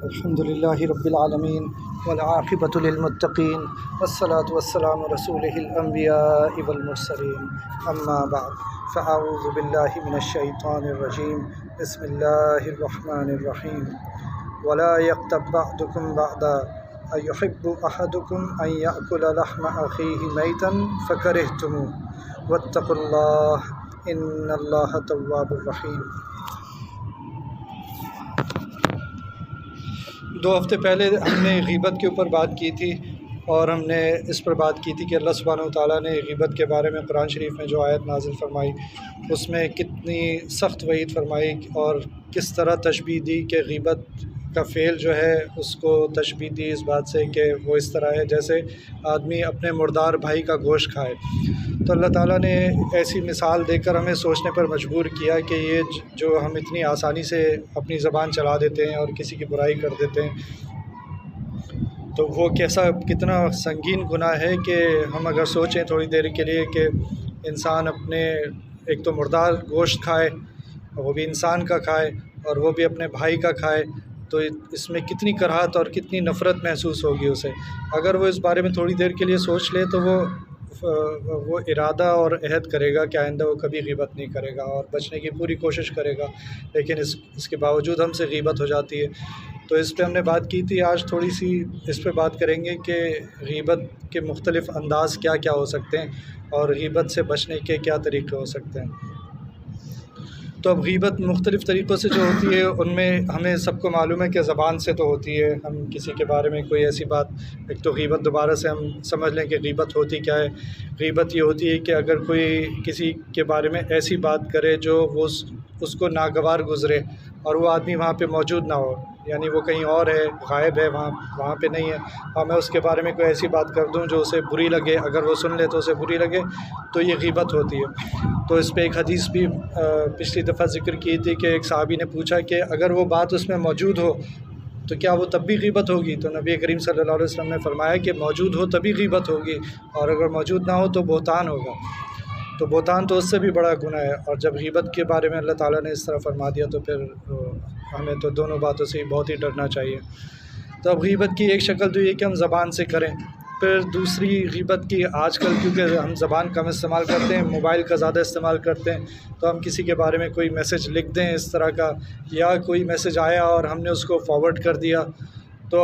الحمد لله رب العالمين والعاقبة للمتقين والصلاة والسلام رسوله الأنبياء والمرسلين أما بعد فأعوذ بالله من الشيطان الرجيم بسم الله الرحمن الرحيم ولا يغتب بعضكم بعضا أيحب أحدكم أن يأكل لحم أخيه ميتا فكرهتموه واتقوا الله إن الله تواب رحيم۔ 2 ہفتے پہلے ہم نے غیبت کے اوپر بات کی تھی اور ہم نے اس پر بات کی تھی کہ اللہ سبحانہ وتعالیٰ نے غیبت کے بارے میں قرآن شریف میں جو آیت نازل فرمائی اس میں کتنی سخت وعید فرمائی اور کس طرح تشبیہ دی کہ غیبت کا فعل جو ہے اس کو تشبیہ دی اس بات سے کہ وہ اس طرح ہے جیسے آدمی اپنے مردار بھائی کا گوشت کھائے۔ تو اللہ تعالیٰ نے ایسی مثال دے کر ہمیں سوچنے پر مجبور کیا کہ یہ جو ہم اتنی آسانی سے اپنی زبان چلا دیتے ہیں اور کسی کی برائی کر دیتے ہیں تو وہ کتنا سنگین گناہ ہے کہ ہم اگر سوچیں تھوڑی دیر کے لیے کہ انسان اپنے ایک تو مردار گوشت کھائے وہ بھی انسان کا کھائے اور وہ بھی اپنے بھائی کا کھائے تو اس میں کتنی کراہت اور کتنی نفرت محسوس ہوگی اسے۔ اگر وہ اس بارے میں تھوڑی دیر کے لیے سوچ لے تو وہ ارادہ اور عہد کرے گا کہ آئندہ وہ کبھی غیبت نہیں کرے گا اور بچنے کی پوری کوشش کرے گا، لیکن اس کے باوجود ہم سے غیبت ہو جاتی ہے۔ تو اس پہ ہم نے بات کی تھی، آج تھوڑی سی اس پہ بات کریں گے کہ غیبت کے مختلف انداز کیا کیا ہو سکتے ہیں اور غیبت سے بچنے کے کیا طریقے ہو سکتے ہیں۔ تو اب غیبت مختلف طریقوں سے جو ہوتی ہے ان میں ہمیں سب کو معلوم ہے کہ زبان سے تو ہوتی ہے، ہم کسی کے بارے میں کوئی ایسی بات، ایک تو غیبت دوبارہ سے ہم سمجھ لیں کہ غیبت ہوتی کیا ہے۔ غیبت یہ ہوتی ہے کہ اگر کوئی کسی کے بارے میں ایسی بات کرے جو وہ اس کو ناگوار گزرے اور وہ آدمی وہاں پہ موجود نہ ہو، یعنی وہ کہیں اور ہے، غائب ہے، وہاں پہ نہیں ہے اور میں اس کے بارے میں کوئی ایسی بات کر دوں جو اسے بری لگے، اگر وہ سن لے تو اسے بری لگے تو یہ غیبت ہوتی ہے۔ تو اس پہ ایک حدیث بھی پچھلی دفعہ ذکر کی تھی کہ ایک صحابی نے پوچھا کہ اگر وہ بات اس میں موجود ہو تو کیا وہ تب بھی غیبت ہوگی؟ تو نبی کریم صلی اللہ علیہ وسلم نے فرمایا کہ موجود ہو تبھی غیبت ہوگی اور اگر موجود نہ ہو تو بہتان ہوگا۔ تو بہتان تو اس سے بھی بڑا گناہ ہے، اور جب غیبت کے بارے میں اللہ تعالیٰ نے اس طرح فرما دیا تو پھر ہمیں تو دونوں باتوں سے بہت ہی ڈرنا چاہیے۔ تو اب غیبت کی ایک شکل تو یہ کہ ہم زبان سے کریں، پھر دوسری غیبت کی آج کل کیونکہ ہم زبان کم استعمال کرتے ہیں، موبائل کا زیادہ استعمال کرتے ہیں، تو ہم کسی کے بارے میں کوئی میسج لکھ دیں اس طرح کا، یا کوئی میسج آیا اور ہم نے اس کو فارورڈ کر دیا تو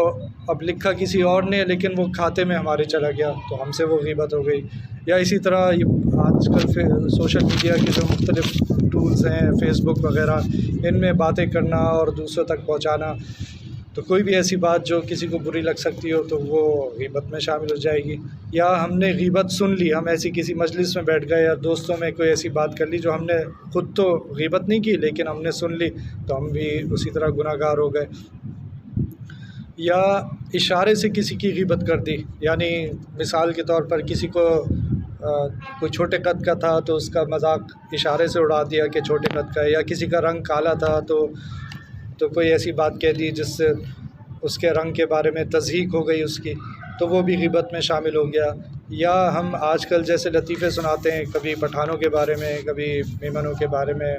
اب لکھا کسی اور نے لیکن وہ کھاتے میں ہمارے چلا گیا تو ہم سے وہ غیبت ہو گئی۔ یا اسی طرح آج کل سوشل میڈیا کے جو مختلف ٹولز ہیں، فیس بک وغیرہ، ان میں باتیں کرنا اور دوسروں تک پہنچانا، تو کوئی بھی ایسی بات جو کسی کو بری لگ سکتی ہو تو وہ غیبت میں شامل ہو جائے گی۔ یا ہم نے غیبت سن لی، ہم ایسی کسی مجلس میں بیٹھ گئے یا دوستوں میں کوئی ایسی بات کر لی جو ہم نے خود تو غیبت نہیں کی لیکن ہم نے سن لی تو ہم بھی اسی طرح گناہ گار ہو گئے۔ یا اشارے سے کسی کی غیبت کر دی، یعنی مثال کے طور پر کسی کو کوئی چھوٹے قد کا تھا تو اس کا مذاق اشارے سے اڑا دیا کہ چھوٹے قد کا ہے، یا کسی کا رنگ کالا تھا تو کوئی ایسی بات کہہ دی جس سے اس کے رنگ کے بارے میں تضحیک ہو گئی اس کی، تو وہ بھی غیبت میں شامل ہو گیا۔ یا ہم آج کل جیسے لطیفے سناتے ہیں، کبھی پٹھانوں کے بارے میں، کبھی میمنوں کے بارے میں،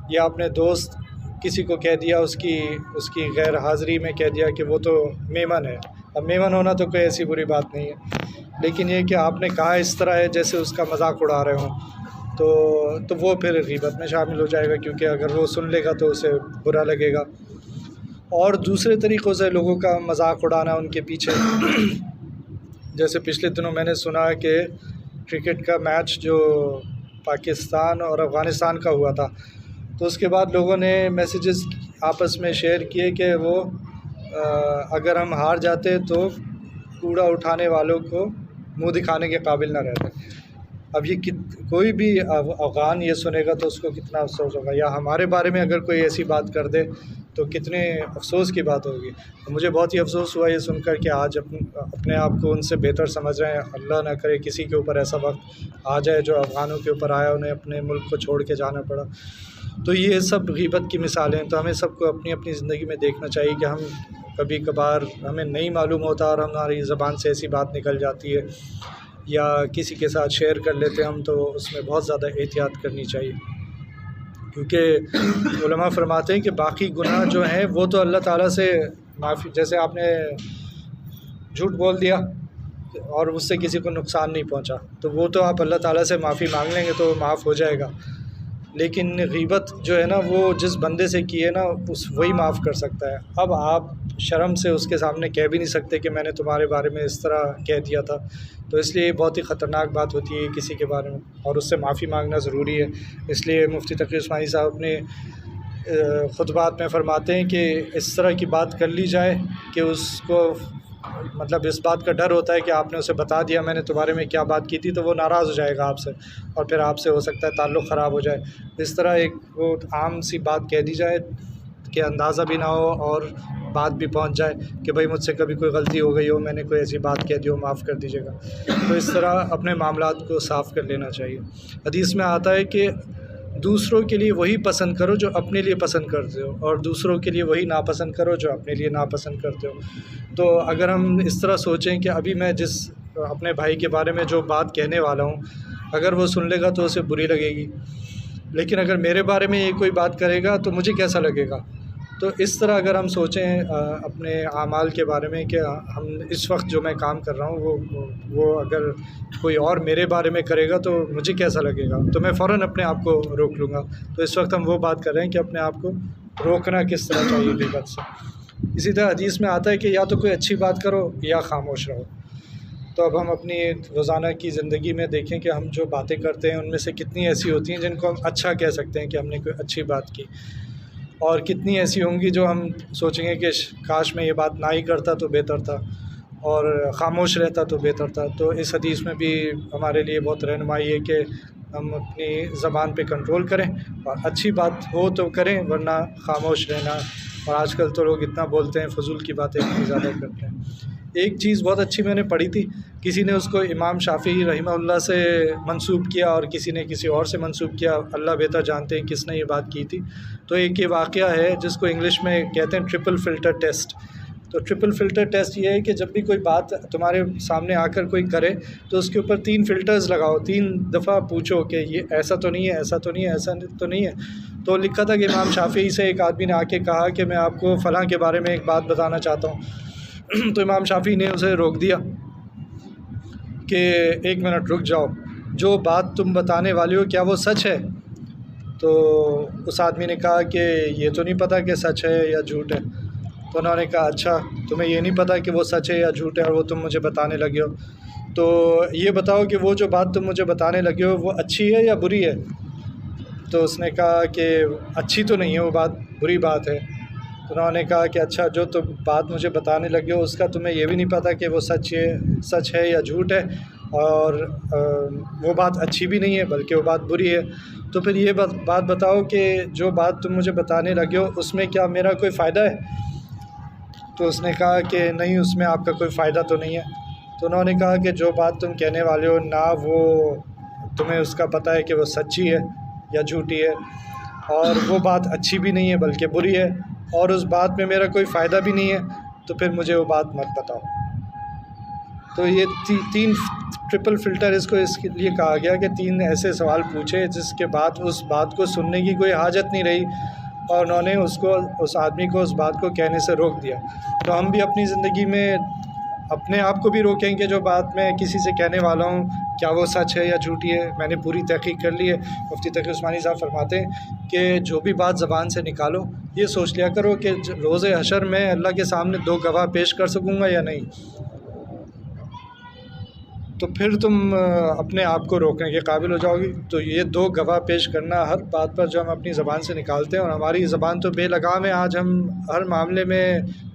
یا اپنے دوست کسی کو کہہ دیا اس کی غیر حاضری میں کہہ دیا کہ وہ تو میمن ہے۔ اب میمن ہونا تو کوئی ایسی بری بات نہیں ہے، لیکن یہ کہ آپ نے کہا اس طرح ہے جیسے اس کا مذاق اڑا رہے ہوں تو وہ پھر غیبت میں شامل ہو جائے گا، کیونکہ اگر وہ سن لے گا تو اسے برا لگے گا۔ اور دوسرے طریقوں سے لوگوں کا مذاق اڑانا ان کے پیچھے، جیسے پچھلے دنوں میں نے سنا کہ کرکٹ کا میچ جو پاکستان اور افغانستان کا ہوا تھا تو اس کے بعد لوگوں نے میسیجز آپس میں شیئر کیے کہ وہ اگر ہم ہار جاتے تو کوڑا اٹھانے والوں کو منہ دکھانے کے قابل نہ رہتے۔ اب یہ کوئی بھی افغان یہ سنے گا تو اس کو کتنا افسوس ہوگا، یا ہمارے بارے میں اگر کوئی ایسی بات کر دے تو کتنے افسوس کی بات ہوگی۔ مجھے بہت ہی افسوس ہوا یہ سن کر کہ آج اپنے آپ کو ان سے بہتر سمجھ رہے ہیں۔ اللہ نہ کرے کسی کے اوپر ایسا وقت آ جائے جو افغانوں کے اوپر آیا، انہیں اپنے ملک کو چھوڑ کے جانا پڑا۔ تو یہ سب غیبت کی مثالیں ہیں۔ تو ہمیں سب کو اپنی اپنی زندگی میں دیکھنا چاہیے کہ ہم کبھی کبھار ہمیں نہیں معلوم ہوتا اور ہماری زبان سے ایسی بات نکل جاتی ہے یا کسی کے ساتھ شیئر کر لیتے ہیں ہم، تو اس میں بہت زیادہ احتیاط کرنی چاہیے، کیونکہ علماء فرماتے ہیں کہ باقی گناہ جو ہیں وہ تو اللہ تعالیٰ سے معافی، جیسے آپ نے جھوٹ بول دیا اور اس سے کسی کو نقصان نہیں پہنچا تو وہ تو آپ اللہ تعالیٰ سے معافی مانگ لیں گے تو معاف ہو جائے گا، لیکن غیبت جو ہے نا وہ جس بندے سے کی ہے نا وہی معاف کر سکتا ہے۔ اب آپ شرم سے اس کے سامنے کہہ بھی نہیں سکتے کہ میں نے تمہارے بارے میں اس طرح کہہ دیا تھا، تو اس لیے بہت ہی خطرناک بات ہوتی ہے کسی کے بارے میں، اور اس سے معافی مانگنا ضروری ہے۔ اس لیے مفتی تقی عثمانی صاحب اپنے خطبات میں فرماتے ہیں کہ اس طرح کی بات کر لی جائے کہ اس کو مطلب اس بات کا ڈر ہوتا ہے کہ آپ نے اسے بتا دیا میں نے تمہارے میں کیا بات کی تھی، تو وہ ناراض ہو جائے گا آپ سے، اور پھر آپ سے ہو سکتا ہے تعلق خراب ہو جائے۔ اس طرح ایک وہ عام سی بات کہہ دی جائے کہ اندازہ بھی نہ ہو اور بات بھی پہنچ جائے کہ بھائی مجھ سے کبھی کوئی غلطی ہو گئی ہو، میں نے کوئی ایسی بات کہہ دی ہو، معاف کر دیجیے گا۔ تو اس طرح اپنے معاملات کو صاف کر لینا چاہیے۔ حدیث میں آتا ہے کہ دوسروں کے لیے وہی پسند کرو جو اپنے لیے پسند کرتے ہو، اور دوسروں کے لیے وہی ناپسند کرو جو اپنے لیے ناپسند کرتے ہو۔ تو اگر ہم اس طرح سوچیں کہ ابھی میں جس اپنے بھائی کے بارے میں جو بات کہنے والا ہوں اگر وہ سن لے گا تو اسے بری لگے گی، لیکن اگر میرے بارے میں یہ کوئی بات کرے گا تو مجھے کیسا لگے گا۔ تو اس طرح اگر ہم سوچیں اپنے اعمال کے بارے میں کہ ہم اس وقت جو میں کام کر رہا ہوں وہ اگر کوئی اور میرے بارے میں کرے گا تو مجھے کیسا لگے گا، تو میں فوراً اپنے آپ کو روک لوں گا۔ تو اس وقت ہم وہ بات کر رہے ہیں کہ اپنے آپ کو روکنا کس طرح چاہیے غیبت سے۔ اسی طرح حدیث میں آتا ہے کہ یا تو کوئی اچھی بات کرو یا خاموش رہو۔ تو اب ہم اپنی روزانہ کی زندگی میں دیکھیں کہ ہم جو باتیں کرتے ہیں ان میں سے کتنی ایسی ہوتی ہیں جن کو ہم اچھا کہہ سکتے ہیں کہ ہم نے کوئی اچھی بات کی، اور کتنی ایسی ہوں گی جو ہم سوچیں گے کہ کاش میں یہ بات نہ ہی کرتا تو بہتر تھا، اور خاموش رہتا تو بہتر تھا۔ تو اس حدیث میں بھی ہمارے لیے بہت رہنمائی ہے کہ ہم اپنی زبان پہ کنٹرول کریں، اور اچھی بات ہو تو کریں ورنہ خاموش رہنا۔ اور آج کل تو لوگ اتنا بولتے ہیں، فضول کی باتیں اتنی زیادہ کرتے ہیں۔ ایک چیز بہت اچھی میں نے پڑھی تھی، کسی نے اس کو امام شافعی رحمہ اللہ سے منسوب کیا اور کسی نے کسی اور سے منسوب کیا، اللہ بہتر جانتے ہیں کس نے یہ بات کی تھی۔ تو ایک یہ واقعہ ہے جس کو انگلش میں کہتے ہیں ٹرپل فلٹر ٹیسٹ۔ تو ٹرپل فلٹر ٹیسٹ یہ ہے کہ جب بھی کوئی بات تمہارے سامنے آ کر کوئی کرے تو اس کے اوپر 3 فلٹرز لگاؤ، 3 دفعہ پوچھو کہ یہ ایسا تو نہیں ہے، ایسا تو نہیں ہے، ایسا تو نہیں ہے۔ تو لکھا تھا کہ امام شافعی سے ایک آدمی نے آ کے کہا کہ میں آپ کو فلاں کے بارے میں ایک بات بتانا چاہتا ہوں۔ تو امام شافعی نے اسے روک دیا کہ 1 منٹ رک جاؤ، جو بات تم بتانے والے ہو کیا وہ سچ ہے؟ تو اس آدمی نے کہا کہ یہ تو نہیں پتہ کہ سچ ہے یا جھوٹ ہے۔ تو انہوں نے کہا اچھا تمہیں یہ نہیں پتہ کہ وہ سچ ہے یا جھوٹ ہے اور وہ تم مجھے بتانے لگے ہو، تو یہ بتاؤ کہ وہ جو بات تم مجھے بتانے لگے ہو وہ اچھی ہے یا بری ہے؟ تو اس نے کہا کہ اچھی تو نہیں ہے، وہ بات بری بات ہے۔ تو انہوں نے کہا کہ اچھا جو تم بات مجھے بتانے لگے ہو اس کا تمہیں یہ بھی نہیں پتہ کہ وہ سچ ہے یا جھوٹ ہے، اور وہ بات اچھی بھی نہیں ہے بلکہ وہ بات بری ہے، تو پھر یہ بات بتاؤ کہ جو بات تم مجھے بتانے لگے ہو اس میں کیا میرا کوئی فائدہ ہے؟ تو اس نے کہا کہ نہیں، اس میں آپ کا کوئی فائدہ تو نہیں ہے۔ تو انہوں نے کہا کہ جو بات تم کہنے والے ہو نہ وہ تمہیں اس کا پتہ ہے کہ وہ سچی ہے یا جھوٹی ہے، اور وہ بات اچھی بھی نہیں ہے بلکہ بری ہے، اور اس بات میں میرا کوئی فائدہ بھی نہیں ہے، تو پھر مجھے وہ بات مت بتاؤ۔ تو یہ 3 ٹرپل فلٹر اس کے لیے کہا گیا کہ 3 ایسے سوال پوچھے جس کے بعد اس بات کو سننے کی کوئی حاجت نہیں رہی، اور انہوں نے اس آدمی کو اس بات کو کہنے سے روک دیا۔ تو ہم بھی اپنی زندگی میں اپنے آپ کو بھی روکیں کہ جو بات میں کسی سے کہنے والا ہوں کیا وہ سچ ہے یا جھوٹی ہے، میں نے پوری تحقیق کر لی ہے۔ مفتی تقی عثمانی صاحب فرماتے ہیں کہ جو بھی بات زبان سے نکالو یہ سوچ لیا کرو کہ روز حشر میں اللہ کے سامنے 2 گواہ پیش کر سکوں گا یا نہیں، تو پھر تم اپنے آپ کو روکنے کے قابل ہو جاؤ گی۔ تو یہ 2 گواہ پیش کرنا ہر بات پر جو ہم اپنی زبان سے نکالتے ہیں، اور ہماری زبان تو بے لگام ہے، آج ہم ہر معاملے میں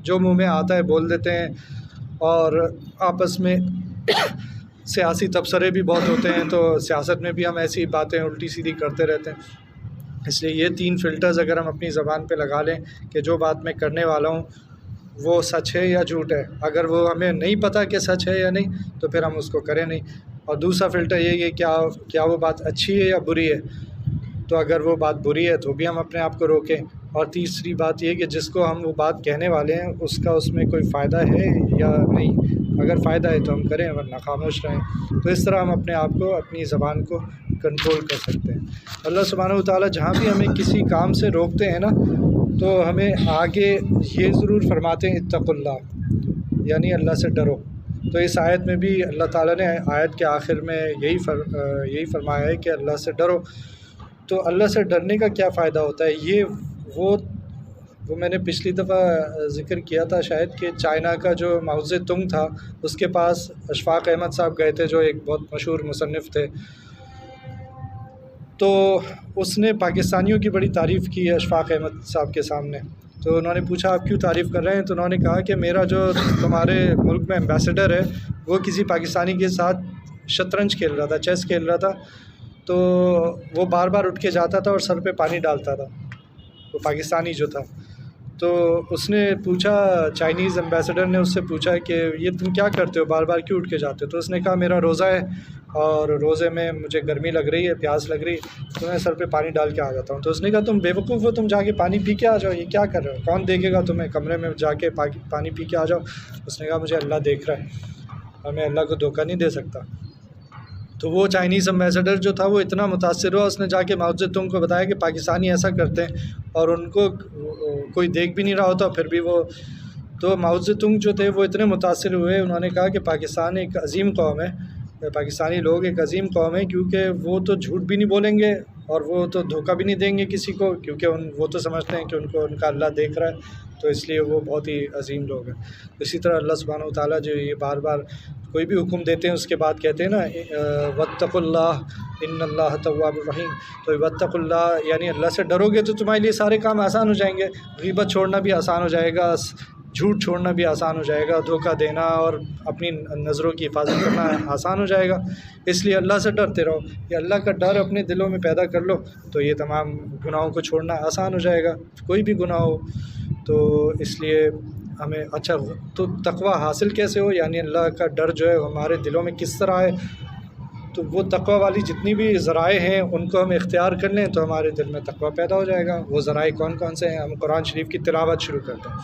جو منہ میں آتا ہے بول دیتے ہیں، اور آپس میں سیاسی تبصرے بھی بہت ہوتے ہیں، تو سیاست میں بھی ہم ایسی باتیں الٹی سیدھی کرتے رہتے ہیں۔ اس لیے یہ 3 فلٹرز اگر ہم اپنی زبان پہ لگا لیں کہ جو بات میں کرنے والا ہوں وہ سچ ہے یا جھوٹ ہے، اگر وہ ہمیں نہیں پتہ کہ سچ ہے یا نہیں تو پھر ہم اس کو کریں نہیں۔ اور دوسرا فلٹر یہ کہ کیا وہ بات اچھی ہے یا بری ہے، تو اگر وہ بات بری ہے تو بھی ہم اپنے آپ کو روکیں۔ اور تیسری بات یہ کہ جس کو ہم وہ بات کہنے والے ہیں اس کا اس میں کوئی فائدہ ہے یا نہیں، اگر فائدہ ہے تو ہم کریں ورنہ خاموش رہیں۔ تو اس طرح ہم اپنے آپ کو، اپنی زبان کو کنٹرول کر سکتے ہیں۔ اللہ سبحانہ و تعالیٰ جہاں بھی ہمیں کسی کام سے روکتے ہیں نا، تو ہمیں آگے یہ ضرور فرماتے ہیں اتقوا اللہ، یعنی اللہ سے ڈرو۔ تو اس آیت میں بھی اللہ تعالیٰ نے آیت کے آخر میں یہی فرمایا ہے کہ اللہ سے ڈرو۔ تو اللہ سے ڈرنے کا کیا فائدہ ہوتا ہے؟ یہ وہ میں نے پچھلی دفعہ ذکر کیا تھا شاید، کہ چائنا کا جو ماؤ زے تونگ تھا، اس کے پاس اشفاق احمد صاحب گئے تھے جو ایک بہت مشہور مصنف تھے، تو اس نے پاکستانیوں کی بڑی تعریف کی ہے اشفاق احمد صاحب کے سامنے۔ تو انہوں نے پوچھا آپ کیوں تعریف کر رہے ہیں؟ تو انہوں نے کہا کہ میرا جو تمہارے ملک میں ایمبیسڈر ہے وہ کسی پاکستانی کے ساتھ شطرنج کھیل رہا تھا، چیس کھیل رہا تھا، تو وہ بار بار اٹھ کے جاتا تھا اور سر پہ پانی ڈالتا تھا، وہ پاکستانی جو تھا۔ تو اس نے پوچھا، چائنیز ایمبیسڈر نے اس سے پوچھا کہ یہ تم کیا کرتے ہو، بار بار کیوں اٹھ کے جاتے ہو؟ تو اس نے کہا میرا روزہ ہے اور روزے میں مجھے گرمی لگ رہی ہے، پیاس لگ رہی ہے، تو میں سر پہ پانی ڈال کے آ جاتا ہوں۔ تو اس نے کہا تم بیوقوف ہو، تم جا کے پانی پی کے آ جاؤ، یہ کیا کر رہے ہو، کون دیکھے گا تمہیں، کمرے میں جا کے پانی پی کے آ جاؤ۔ اس نے کہا مجھے اللہ دیکھ رہا ہے اور میں اللہ کو دھوکہ نہیں دے سکتا۔ تو وہ چائنیز ایمبیسڈر جو تھا وہ اتنا متاثر ہوا، اس نے جا کے ماؤ زے تونگ کو بتایا کہ پاکستانی ایسا کرتے ہیں اور ان کو کوئی دیکھ بھی نہیں رہا ہوتا، پھر بھی وہ، تو ماؤ زے تونگ جو تھے وہ اتنے متاثر ہوئے، انہوں نے کہا کہ پاکستان ایک عظیم قوم ہے، پاکستانی لوگ ایک عظیم قوم ہے، کیونکہ وہ تو جھوٹ بھی نہیں بولیں گے اور وہ تو دھوکہ بھی نہیں دیں گے کسی کو، کیونکہ وہ تو سمجھتے ہیں کہ ان کا اللہ دیکھ رہا ہے، تو اس لیے وہ بہت ہی عظیم لوگ ہیں۔ اسی طرح اللہ سبحانہ و تعالیٰ جو یہ بار بار کوئی بھی حکم دیتے ہیں اس کے بعد کہتے ہیں نا واتقوا اللہ ان اللہ تواب الرحیم، تو واتقوا اللہ یعنی اللہ سے ڈرو گے تو تمہارے لیے سارے کام آسان ہو جائیں گے، غیبت چھوڑنا بھی آسان ہو جائے گا، جھوٹ چھوڑنا بھی آسان ہو جائے گا، دھوکہ دینا اور اپنی نظروں کی حفاظت کرنا آسان ہو جائے گا۔ اس لیے اللہ سے ڈرتے رہو، یہ اللہ کا ڈر اپنے دلوں میں پیدا کر لو تو یہ تمام گناہوں کو چھوڑنا آسان ہو جائے گا، کوئی بھی گناہ ہو۔ تو اس لیے ہمیں اچھا، تو تقوی حاصل کیسے ہو، یعنی اللہ کا ڈر جو ہے ہمارے دلوں میں کس طرح ہے، تو وہ تقوی والی جتنی بھی ذرائع ہیں ان کو ہم اختیار کر لیں تو ہمارے دل میں تقوی پیدا ہو جائے گا۔ وہ ذرائع کون کون سے ہیں؟ ہم قرآن شریف کی تلاوت شروع کرتے ہیں،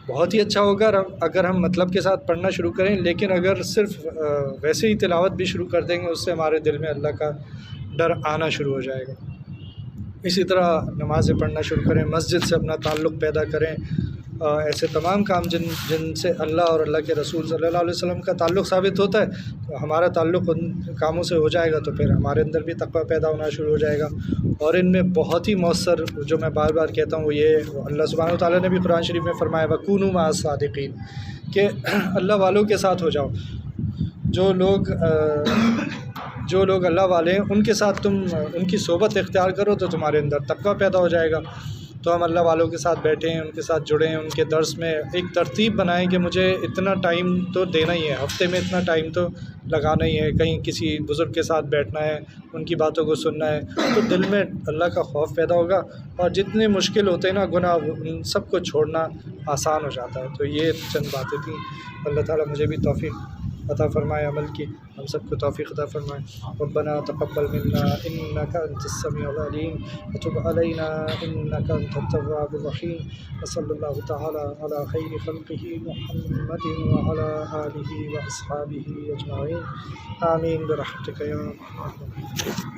بہت ہی اچھا ہوگا اگر ہم مطلب کے ساتھ پڑھنا شروع کریں، لیکن اگر صرف ویسے ہی تلاوت بھی شروع کر دیں گے اس سے ہمارے دل میں اللہ کا ڈر آنا شروع ہو جائے گا۔ اسی طرح نمازیں پڑھنا شروع کریں، مسجد سے اپنا تعلق پیدا کریں، ایسے تمام کام جن سے اللہ اور اللہ کے رسول صلی اللہ علیہ وسلم کا تعلق ثابت ہوتا ہے، تو ہمارا تعلق ان کاموں سے ہو جائے گا تو پھر ہمارے اندر بھی تقوی پیدا ہونا شروع ہو جائے گا۔ اور ان میں بہت ہی مؤثر جو میں بار بار کہتا ہوں وہ یہ اللہ سبحانہ وتعالیٰ نے بھی قرآن شریف میں فرمایا وَكُونُوا مَعَ الصَّادِقِينَ، کہ اللہ والوں کے ساتھ ہو جاؤ، جو لوگ اللہ والے ہیں ان کے ساتھ تم ان کی صحبت اختیار کرو تو تمہارے اندر تقوی پیدا ہو جائے گا۔ تو ہم اللہ والوں کے ساتھ بیٹھیں، ان کے ساتھ جڑیں، ان کے درس میں ایک ترتیب بنائیں کہ مجھے اتنا ٹائم تو دینا ہی ہے، ہفتے میں اتنا ٹائم تو لگانا ہی ہے، کہیں کسی بزرگ کے ساتھ بیٹھنا ہے، ان کی باتوں کو سننا ہے، تو دل میں اللہ کا خوف پیدا ہوگا اور جتنے مشکل ہوتے ہیں نا گناہ ان سب کو چھوڑنا آسان ہو جاتا ہے۔ تو یہ چند باتیں تھیں، اللہ تعالیٰ مجھے بھی توفیق عطا فرمائے عمل کی، ہم سب کو توفیق عطا فرمائے۔ ربنا تقبل منا انك انت السميع العليم وتب علينا انك انت التواب الرحيم، وصلى الله تعالى على خير خلقه محمد وعلى آله وأصحابه أجمعين، آمين برحمتك يا رب۔